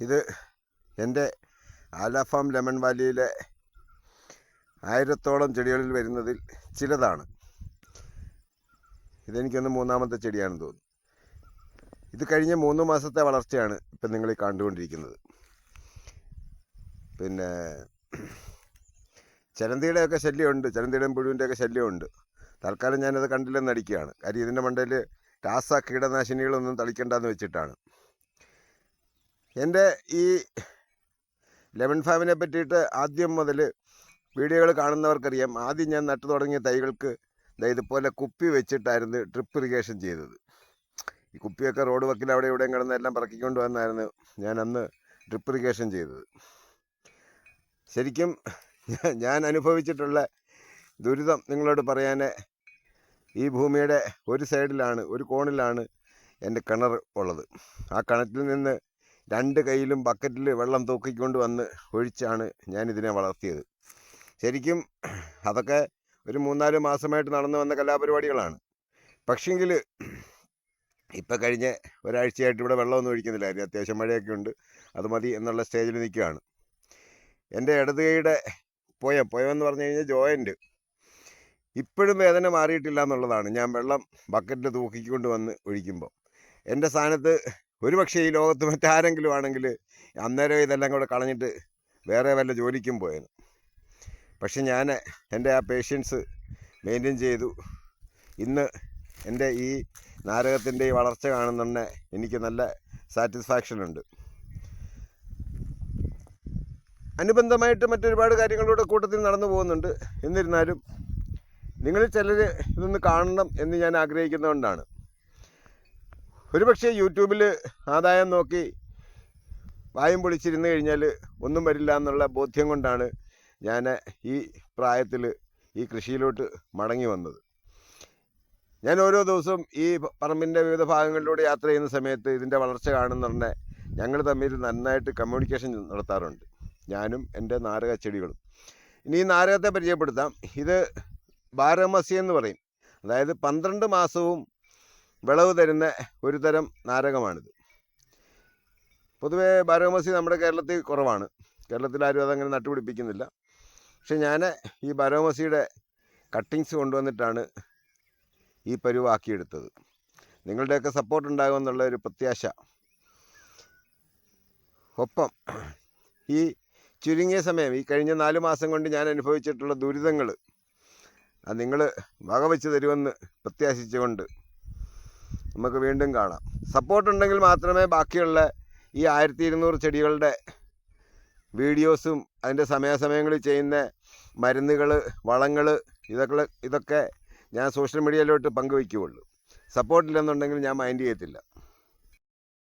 ഇത് എൻ്റെ ആലാഫാം ലെമൺ വാലിയിലെ 1000-ഓളം ചെടികളിൽ വരുന്നതിൽ ചിലതാണ്. ഇതെനിക്കൊന്ന് 3-ാമത്തെ ചെടിയാണെന്ന് തോന്നുന്നു. ഇത് കഴിഞ്ഞ 3 മാസത്തെ വളർച്ചയാണ് ഇപ്പം നിങ്ങൾ ഈ കണ്ടുകൊണ്ടിരിക്കുന്നത്. പിന്നെ ചിലന്തിയുടെയൊക്കെ ശല്യമുണ്ട്, ചിലന്തിയുടെയും പുഴുവിൻ്റെയൊക്കെ ശല്യമുണ്ട്. തൽക്കാലം ഞാനത് കണ്ടില്ലെന്ന് നടിക്കുകയാണ്. കാര്യം ഇതിൻ്റെ മണ്ടയിൽ കീടനാശിനികളൊന്നും തളിക്കണ്ടെന്ന് വെച്ചിട്ടാണ്. എൻ്റെ ഈ ലെമൺ ഫാമിനെ പറ്റിയിട്ട് ആദ്യം മുതൽ വീഡിയോകൾ കാണുന്നവർക്കറിയാം. ആദ്യം ഞാൻ നട്ടു തുടങ്ങിയ തൈകൾക്ക് ഇതുപോലെ കുപ്പി വെച്ചിട്ടായിരുന്നു ഡ്രിപ്പ് ഇറിഗേഷൻ ചെയ്തത്. ഈ കുപ്പിയൊക്കെ റോഡ് വക്കിൽ അവിടെ ഇവിടെയും കിടന്ന് എല്ലാം പറക്കിക്കൊണ്ട് വന്നായിരുന്നു ഞാൻ അന്ന് ഡ്രിപ്പ് ഇറിഗേഷൻ ചെയ്തത്. ശരിക്കും ഞാൻ അനുഭവിച്ചിട്ടുള്ള ദുരിതം നിങ്ങളോട് പറയാൻ, ഈ ഭൂമിയുടെ ഒരു സൈഡിലാണ്, ഒരു കോണിലാണ് എൻ്റെ കിണർ ഉള്ളത്. ആ കിണറ്റിൽ നിന്ന് 2 കൈയിലും ബക്കറ്റിൽ വെള്ളം തൂക്കിക്കൊണ്ട് വന്ന് ഒഴിച്ചാണ് ഞാനിതിനെ വളർത്തിയത്. ശരിക്കും അതൊക്കെ ഒരു 3-4 മാസമായിട്ട് നടന്നു വന്ന കലാപരിപാടികളാണ്. പക്ഷെങ്കിൽ ഇപ്പം കഴിഞ്ഞ ഒരാഴ്ചയായിട്ട് ഇവിടെ വെള്ളമൊന്നും ഒഴിക്കുന്നില്ലായിരുന്നു. അത്യാവശ്യം മഴയൊക്കെ ഉണ്ട്, അത് മതി എന്നുള്ള സ്റ്റേജിൽ നിൽക്കുകയാണ്. എൻ്റെ ഇടത് കൈയുടെ പൊയമെന്ന് പറഞ്ഞു കഴിഞ്ഞാൽ ജോയിൻ്റ് ഇപ്പോഴും വേദന മാറിയിട്ടില്ല എന്നുള്ളതാണ്. ഞാൻ വെള്ളം ബക്കറ്റിൽ തൂക്കിക്കൊണ്ട് വന്ന് ഒഴിക്കുമ്പോൾ എൻ്റെ സ്ഥാനത്ത് ഒരുപക്ഷെ ഈ ലോകത്ത് മറ്റാരെങ്കിലും ആണെങ്കിൽ അന്നേരം ഇതെല്ലാം കൂടെ കളഞ്ഞിട്ട് വേറെ വല്ല ജോലിക്കും പോയേനെ. പക്ഷെ ഞാൻ എൻ്റെ ആ പേഷ്യൻസ് മെയിൻറ്റെയിൻ ചെയ്തു. ഇന്ന് എൻ്റെ ഈ നാരകത്തിൻ്റെ ഈ വളർച്ച കാണുന്നുണ്ടെ എനിക്ക് നല്ല സാറ്റിസ്ഫാക്ഷൻ ഉണ്ട്. അനുബന്ധമായിട്ട് മറ്റൊരുപാട് കാര്യങ്ങളുടെ കൂട്ടത്തിൽ നടന്നു പോകുന്നുണ്ട്. എന്നിരുന്നാലും നിങ്ങളിൽ ചിലർ ഇതൊന്ന് കാണണം എന്ന് ഞാൻ ആഗ്രഹിക്കുന്നതുകൊണ്ടാണ്. ഒരുപക്ഷെ യൂട്യൂബിൽ ആദായം നോക്കി വായും പൊളിച്ചിരുന്ന് കഴിഞ്ഞാൽ ഒന്നും വരില്ല എന്നുള്ള ബോധ്യം കൊണ്ടാണ് ഞാൻ ഈ പ്രായത്തിൽ ഈ കൃഷിയിലോട്ട് മടങ്ങി വന്നത്. ഞാൻ ഓരോ ദിവസവും ഈ പറമ്പിൻ്റെ വിവിധ ഭാഗങ്ങളിലൂടെ യാത്ര ചെയ്യുന്ന സമയത്ത് ഇതിൻ്റെ വളർച്ച കാണുന്നുണ്ടെ ഞങ്ങൾ തമ്മിൽ നന്നായിട്ട് കമ്മ്യൂണിക്കേഷൻ നടത്താറുണ്ട്, ഞാനും എൻ്റെ നാരക ചെടികളും. ഇനി ഈ നാരകത്തെ പരിചയപ്പെടുത്താം. ഇത് ബാരഹ്മസി എന്ന് പറയും. അതായത് 12 മാസവും വിളവ് തരുന്ന ഒരു തരം നാരകമാണിത്. പൊതുവേ ബാരഹ്മസി നമ്മുടെ കേരളത്തിൽ കുറവാണ്. കേരളത്തിൽ ആരും അതങ്ങനെ നട്ടുപിടിപ്പിക്കുന്നില്ല. പക്ഷെ ഞാൻ ഈ ബാരഹ്മസിയുടെ കട്ടിങ്സ് കൊണ്ടുവന്നിട്ടാണ് ഈ പരുവാക്കിയെടുത്തത്. നിങ്ങളുടെയൊക്കെ സപ്പോർട്ട് ഉണ്ടാകുമെന്നുള്ള ഒരു പ്രത്യാശ. ഒപ്പം ഈ ചുരുങ്ങിയ സമയം, ഈ കഴിഞ്ഞ 4 മാസം കൊണ്ട് ഞാൻ അനുഭവിച്ചിട്ടുള്ള ദുരിതങ്ങൾ അത് നിങ്ങൾ വകവെച്ച് തരുമെന്ന് പ്രത്യാശിച്ചുകൊണ്ട് നമുക്ക് വീണ്ടും കാണാം. സപ്പോർട്ടുണ്ടെങ്കിൽ മാത്രമേ ബാക്കിയുള്ള ഈ 1200 ചെടികളുടെ വീഡിയോസും അതിൻ്റെ സമയാസമയങ്ങളിൽ ചെയ്യുന്ന മരുന്നുകൾ, വളങ്ങൾ, ഇതൊക്കെ ഞാൻ സോഷ്യൽ മീഡിയയിലോട്ട് പങ്കുവയ്ക്കുകയുള്ളൂ. സപ്പോർട്ടില്ലെന്നുണ്ടെങ്കിൽ ഞാൻ മൈൻഡ് ചെയ്യത്തില്ല.